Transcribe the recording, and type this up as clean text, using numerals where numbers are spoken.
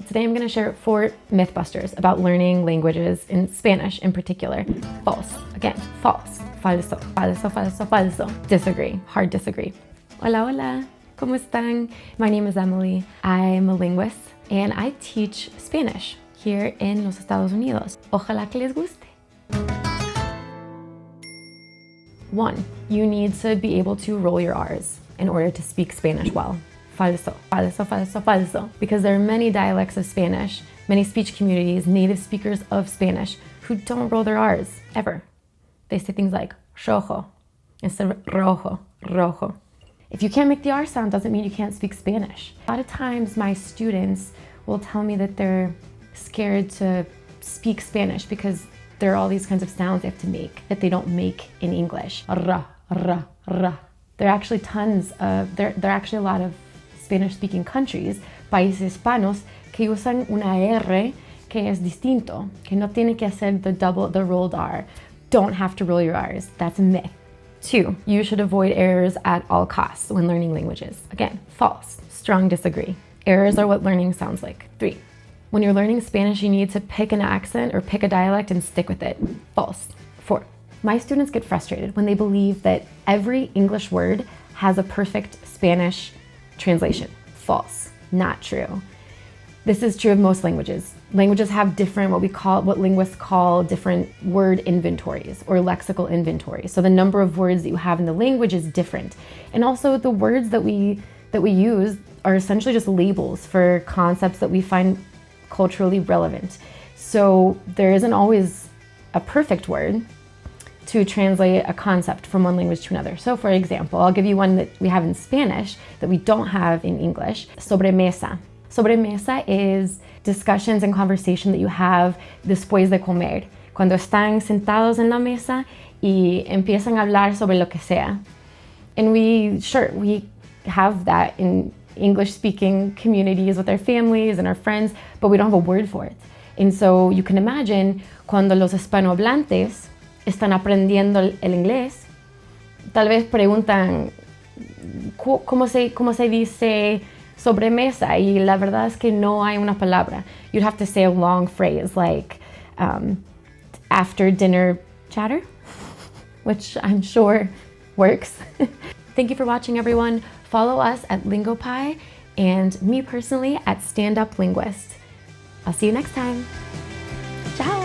Today I'm going to share 4 mythbusters about learning languages in Spanish in particular. False. Again, false. Falso. Falso, falso, falso. Disagree. Hard disagree. Hola, hola. ¿Cómo están? My name is Emily. I'm a linguist and I teach Spanish here in los Estados Unidos. Ojalá que les guste. 1. You need to be able to roll your R's in order to speak Spanish well. Falso, falso, falso, falso. Because there are many dialects of Spanish, many speech communities, native speakers of Spanish who don't roll their R's, ever. They say things like rojo instead of rojo, rojo. If you can't make the R sound, doesn't mean you can't speak Spanish. A lot of times my students will tell me that they're scared to speak Spanish because there are all these kinds of sounds they have to make that they don't make in English. Ra, ra, ra. There are actually there are actually a lot of Spanish-speaking countries, países hispanos, que usan una R que es distinto, que no tiene que hacer the rolled R. Don't have to roll your R's. That's a myth. 2, you should avoid errors at all costs when learning languages. Again, false. Strong disagree. Errors are what learning sounds like. 3, when you're learning Spanish, you need to pick an accent or pick a dialect and stick with it. False. 4, my students get frustrated when they believe that every English word has a perfect Spanish translation. False. Not true. This is true of most languages. Languages have different, what linguists call different word inventories or lexical inventories. So the number of words that you have in the language is different. And also the words that we use are essentially just labels for concepts that we find culturally relevant. So there isn't always a perfect word to translate a concept from one language to another. So for example, I'll give you one that we have in Spanish that we don't have in English, sobremesa. Sobremesa is discussions and conversation that you have después de comer, cuando están sentados en la mesa y empiezan a hablar sobre lo que sea. And we have that in English-speaking communities with our families and our friends, but we don't have a word for it. And so you can imagine cuando los hispanohablantes están aprendiendo el inglés, tal vez preguntan cómo se dice sobremesa, y la verdad es que no hay una palabra. You'd have to say a long phrase like after dinner chatter, which I'm sure works. Thank you for watching, everyone. Follow us at LingoPie and me personally at Stand Up Linguist. I'll see you next time. Ciao.